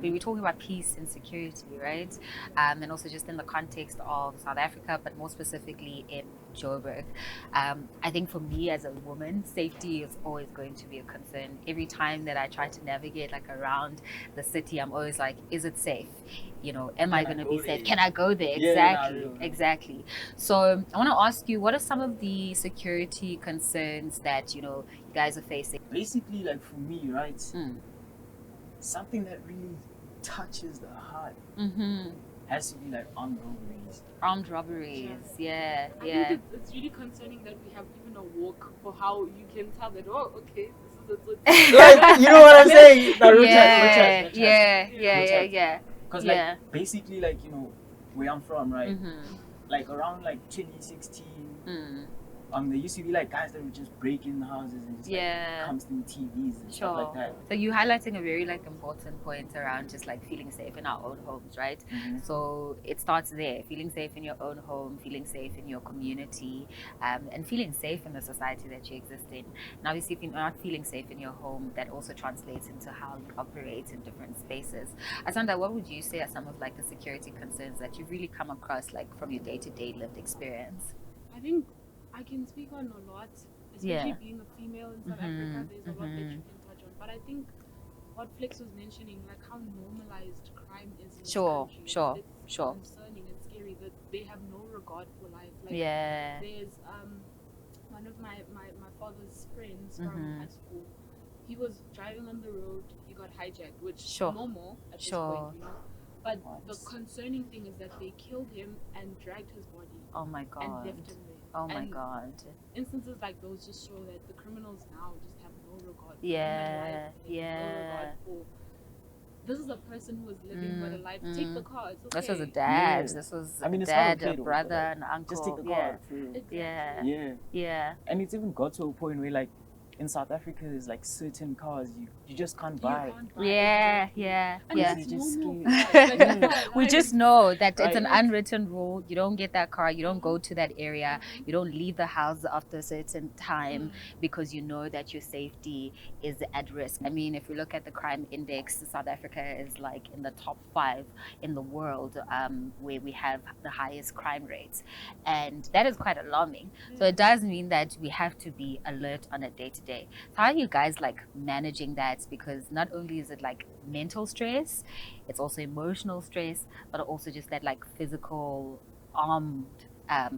when we're talking about peace and security, right? And also just in the context of South Africa, but more specifically in Joburg. I think for me as a woman, safety is always going to be a concern. Every time that I try to navigate like around the city, I'm always like, is it safe? Am I going to be safe? Can I go there? Exactly. So I want to ask you, what are some of the security concerns that, you guys are facing? Basically, like for me, right? Something that really touches the heart has to be like armed robberies. Armed robberies, yeah. I think it's really concerning that we have even a walk for how you can tell that, oh, okay, this is a Like, you know what I'm saying? Yeah. Because like basically, like, where I'm from, right? Like around like 2016, there used to be like guys that would just break in the houses and just like come through TVs and stuff like that. So you're highlighting a very like important point around just like feeling safe in our own homes, right? So it starts there, feeling safe in your own home, feeling safe in your community, and feeling safe in the society that you exist in. And obviously, if you're not feeling safe in your home, that also translates into how you operate in different spaces. Asanda, what would you say are some of like the security concerns that you've really come across like from your day-to-day lived experience? I think I can speak on a lot, especially being a female in South Africa. There's a lot that you can touch on. But I think what Flex was mentioning, like how normalized crime is in this country. It's concerning and scary that they have no regard for life. Like there's one of my father's friends from high school. He was driving on the road, he got hijacked, which is normal at this point, But the concerning thing is that they killed him and dragged his body. Oh my God. And left him there. Oh my God. Instances like those just show that the criminals now just have no regard for no regard for. This is a person who is living but alive. Take the car. It's okay. This was a dad. This was a dad, a brother, an uncle. Just take the car. Exactly. Yeah. And it's even got to a point where like in South Africa, there's like certain cars you just can't buy. Yeah. That's normal. We just know that it's an unwritten rule. You don't get that car. You don't go to that area. You don't leave the house after a certain time because you know that your safety is at risk. I mean, if we look at the crime index, South Africa is like in the top 5 in the world where we have the highest crime rates. And that is quite alarming. So it does mean that we have to be alert on a day-to-day. So how are you guys like managing that? Because not only is it like mental stress, it's also emotional stress, but also just that like physical armed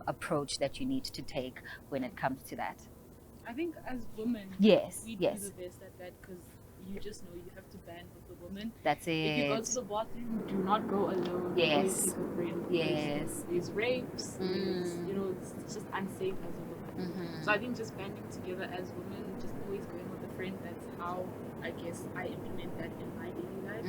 approach that you need to take when it comes to that. I think as women, we do the best at that because you just know you have to band with the woman. That's it. If you go to the bathroom, do not go alone. Yes. Take a friend. There's rapes. It's just unsafe as a woman. So I think just banding together as women, just always going with a friend. That's how I guess I implement that in my daily life.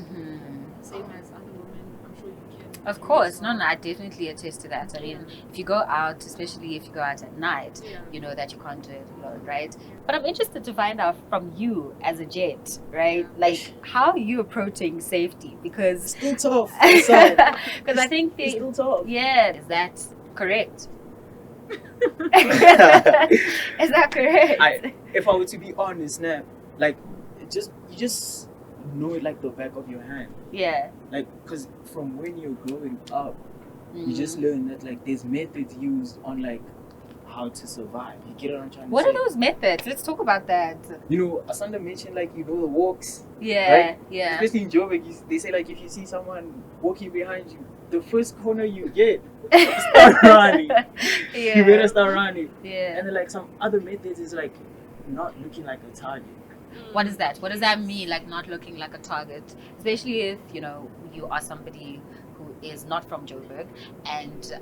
Same as other women, I'm sure you can. Of course, no, I definitely attest to that. I mean, if you go out, especially if you go out at night, you know that you can't do it alone, right? But I'm interested to find out from you as a gent, right? Like, how are you approaching safety? Because it's still tough. Because I think it's still tough. Yeah, is that correct? Is that correct? If I were to be honest now, like, you just know it like the back of your hand. Yeah. Like, because from when you're growing up, you just learn that like there's methods used on like how to survive. You get what I'm trying to say? What are those methods? Let's talk about that. Asanda mentioned like the walks. Yeah. Right? Especially in Joburg, they say like if you see someone walking behind you, the first corner you get, start running. You better start running. Yeah. And then like some other methods is like not looking like a target. What is that? What does that mean, like not looking like a target? Especially if, you are somebody who is not from Joburg and,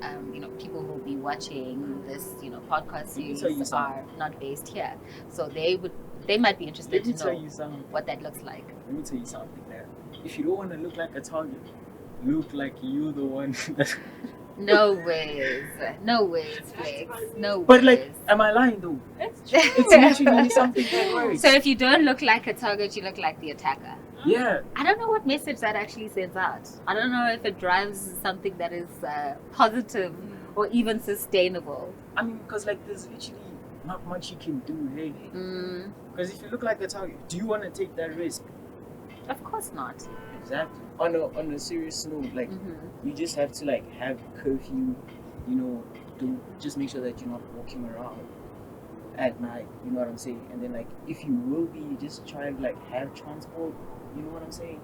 people who will be watching this, podcast series are not based here. So they might be interested to know what that looks like. Let me tell you something there. If you don't want to look like a target, look like you're the one that... No ways, Flex. No ways. But like, am I lying though? That's true. It's literally something that works. So if you don't look like a target, you look like the attacker. Yeah. I don't know what message that actually sends out. I don't know if it drives something that is positive or even sustainable. I mean, because like there's literally not much you can do, really. Because if you look like a target, do you want to take that risk? Of course not. Exactly. On a serious note, like you just have to like have curfew, you know, to just make sure that you're not walking around at night, you know what I'm saying? And then like if you will be, just try and like have transport, you know what I'm saying?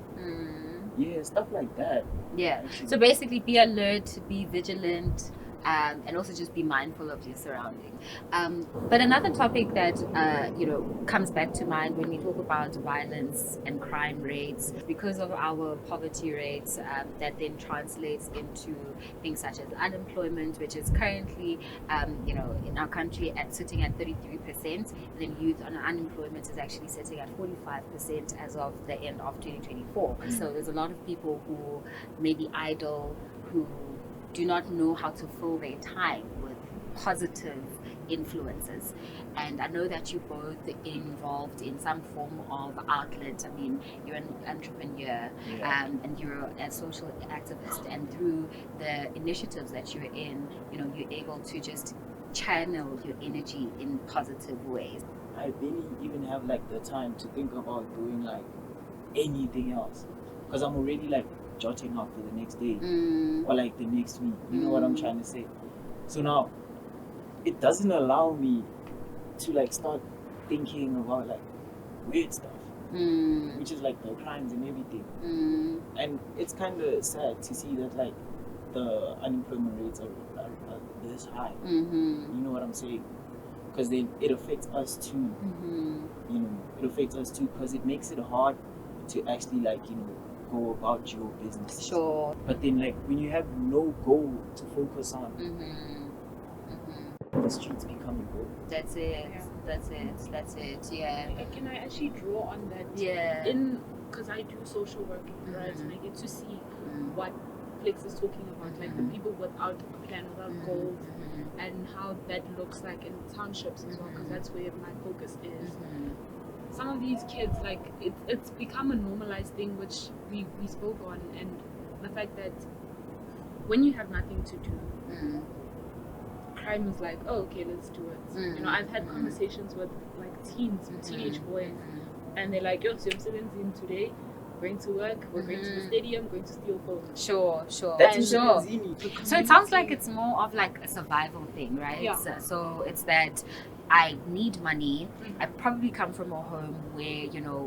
Yeah, stuff like that. Yeah. Actually. So basically be alert, be vigilant, and also just be mindful of your surrounding. But another topic that comes back to mind when we talk about violence and crime rates, because of our poverty rates, that then translates into things such as unemployment, which is currently in our country sitting at 33%, and then youth on unemployment is actually sitting at 45% as of the end of 2024. So there's a lot of people who may be idle, who do not know how to fill their time with positive influences. And I know that you're both involved in some form of outlet. I mean, you're an entrepreneur, and you're a social activist, and through the initiatives that you're in, you're able to just channel your energy in positive ways. I barely even have like the time to think about doing like anything else, because I'm already like jotting up for the next day or like the next week, you know what I'm trying to say? So now it doesn't allow me to like start thinking about like weird stuff, which is like the crimes and everything. And it's kind of sad to see that like the unemployment rates are this high, you know what I'm saying? Because then it affects us too, it affects us too, because it makes it hard to actually like go about your business. Sure. But then like when you have no goal to focus on, the streets become your goal. That's it. Yeah. That's it. Yeah. Can I actually draw on that? Yeah. Because I do social work, right? And I get to see what Flex is talking about, like the people without a plan, without goals, and how that looks like in townships as well, because that's where my focus is. Some of these kids, like it's become a normalized thing, which we spoke on, and the fact that when you have nothing to do, crime is like, oh, okay, let's do it. I've had conversations with like teenage boys, and they're like, yo, so I'm 17 today, going to work, we're going to the stadium, going to steal phones. Sure. That's sure. So it sounds like it's more of like a survival thing, right? Yeah. So it's that I need money. I probably come from a home where,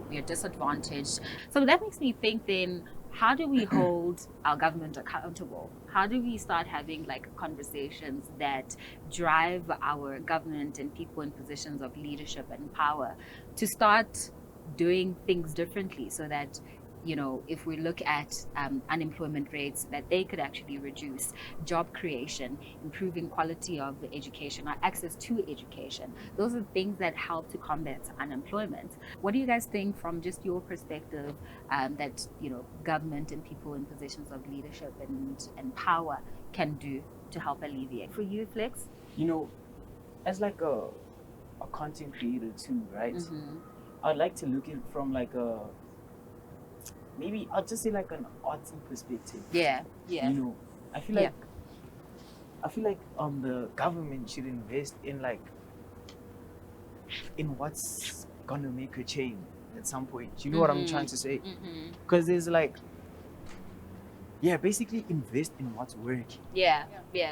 we're disadvantaged. So that makes me think then, how do we hold our government accountable? How do we start having like conversations that drive our government and people in positions of leadership and power to start doing things differently, so that if we look at unemployment rates, that they could actually reduce, job creation, improving quality of the education, our access to education. Those are things that help to combat unemployment. What do you guys think from just your perspective that government and people in positions of leadership and power can do to help alleviate? For you, Flex? As like a content creator too, right? I'd like to look at it from like maybe I'll just say like an artsy perspective. Yeah. I feel like the government should invest in what's gonna make a change at some point. You know what I'm trying to say? Because there's like, basically invest in what's working. Yeah.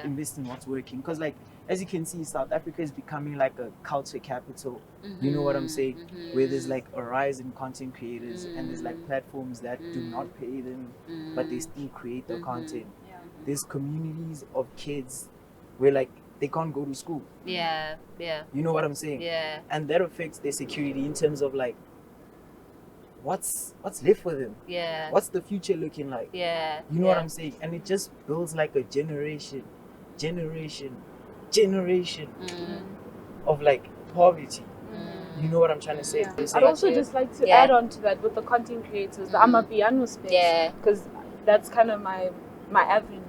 Invest in what's working, because like as you can see, South Africa is becoming like a culture capital. You know what I'm saying? Where there's like a rise in content creators, and there's like platforms that do not pay them, but they still create the content. There's communities of kids where like they can't go to school. Yeah. You know what I'm saying? Yeah. And that affects their security in terms of like what's left for them. Yeah. What's the future looking like? Yeah. You know what I'm saying? And it just builds like a generation of like poverty. You know what I'm trying to say? I'd also just like to add on to that with the content creators, the Amapiano space, because that's kind of my avenue.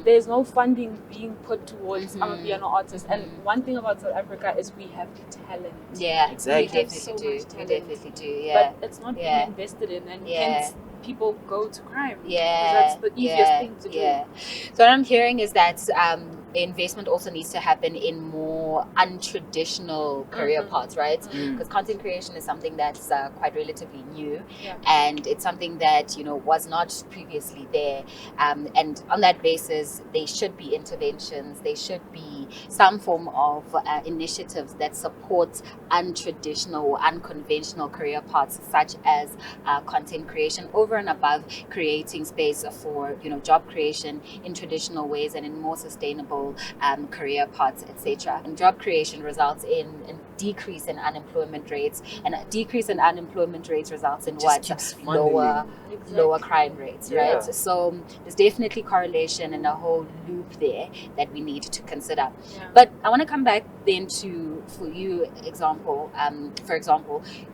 There's no funding being put towards Amapiano artists, and one thing about South Africa is we have talent. Yeah, exactly. We definitely do. Yeah, but it's not being invested in, and hence people go to crime. Yeah, because that's the easiest thing to do. So what I'm hearing is that investment also needs to happen in more untraditional career paths, right? Because content creation is something that's quite relatively new, and it's something that was not previously there. And on that basis, there should be interventions. There should be some form of initiatives that support untraditional or unconventional career paths, such as content creation, over and above creating space for job creation in traditional ways and in more sustainable career paths, etc. And job creation results in a decrease in unemployment rates, and a decrease in unemployment rates results in lower crime rates, right? So there's definitely correlation and a whole loop there that we need to consider. But I want to come back then to, for example,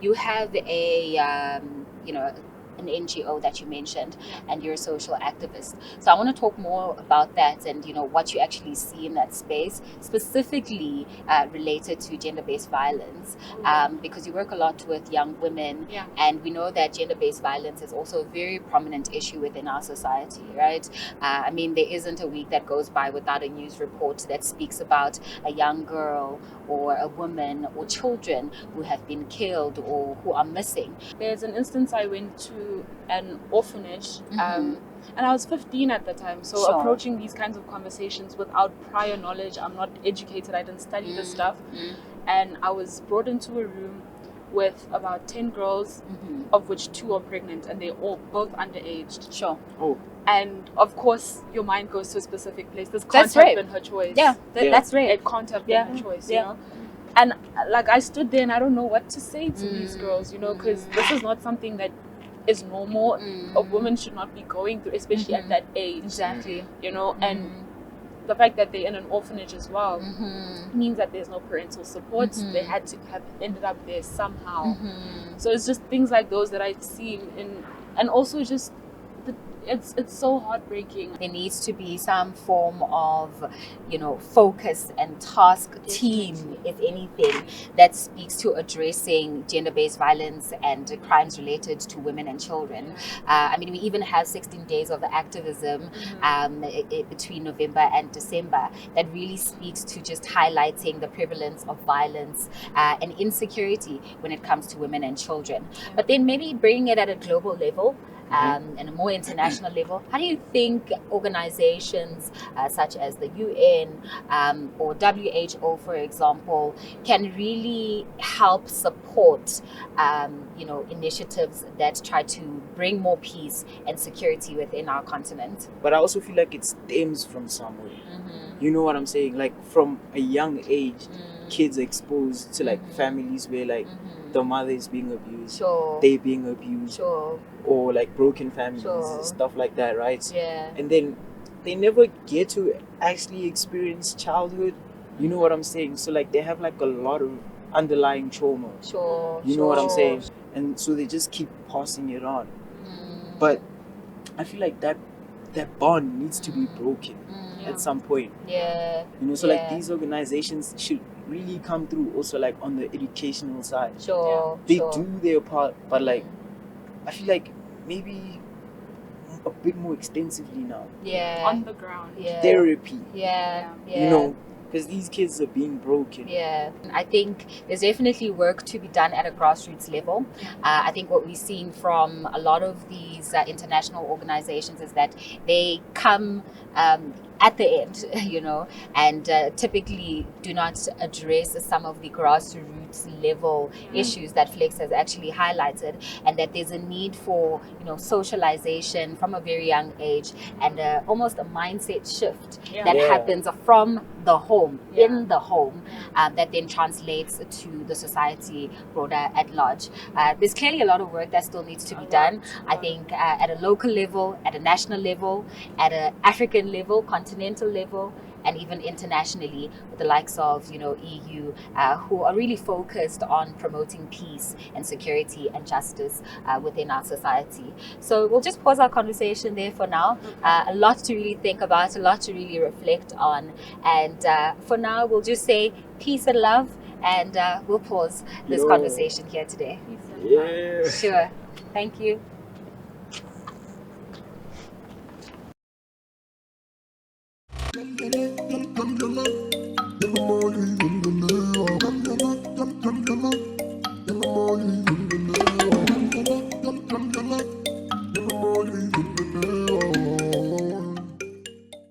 you have an NGO that you mentioned, and you're a social activist. So I want to talk more about that and what you actually see in that space, specifically related to gender-based violence, because you work a lot with young women, and we know that gender-based violence is also a very prominent issue within our society, right? I mean, there isn't a week that goes by without a news report that speaks about a young girl or a woman or children who have been killed or who are missing. There's an instance I went to an orphanage, and I was 15 at the time, so approaching these kinds of conversations without prior knowledge, I'm not educated, I didn't study this stuff, and I was brought into a room with about 10 girls, of which 2 are pregnant, and they're both underaged. And of course your mind goes to a specific place. This can't have been her choice. That's right. It can't have been her choice, you know. And like, I stood there and I don't know what to say to these girls, because this is not something that is normal. A woman should not be going through, especially at that age. Exactly. And the fact that they're in an orphanage as well means that there's no parental support. They had to have ended up there somehow. So it's just things like those that I see and also just it's so heartbreaking. There needs to be some form of, focus and task team, if anything, that speaks to addressing gender-based violence and crimes related to women and children. I mean, we even have 16 days of activism between November and December that really speaks to just highlighting the prevalence of violence and insecurity when it comes to women and children. But then maybe bringing it at a global level, and a more international level. How do you think organizations such as the UN or WHO, for example, can really help support initiatives that try to bring more peace and security within our continent? But I also feel like it stems from somewhere. You know what I'm saying? Like, from a young age, kids are exposed to like families where like the mother is being abused, they being abused, or like broken families, stuff like that, right? And then they never get to actually experience childhood. You know what I'm saying? So like, they have like a lot of underlying trauma. You know what I'm saying? And so they just keep passing it on. But I feel like that bond needs to be broken at some point. So like, these organizations should really come through also like on the educational side. They do their part, but like, I feel like maybe a bit more extensively now. On the ground. Therapy. Because these kids are being broken. I think there's definitely work to be done at a grassroots level. I think what we're seeing from a lot of these international organizations is that they come at the end, and typically do not address some of the grassroots level issues that Flex has actually highlighted, and that there's a need for, socialization from a very young age, and almost a mindset shift that happens from the home, in the home, that then translates to the society broader at large. There's clearly a lot of work that still needs to be done. I think at a local level, at a national level, at an African level, continental level, and even internationally, with the likes of EU, who are really focused on promoting peace and security and justice within our society. So we'll just pause our conversation there for now. A lot to really think about, a lot to really reflect on, and for now we'll just say peace and love, and we'll pause this conversation here today. Sure. Thank you. yum, yum, yum, yum, yum, yum, yum, yum, yum, yum, yum, yum, yum, yum,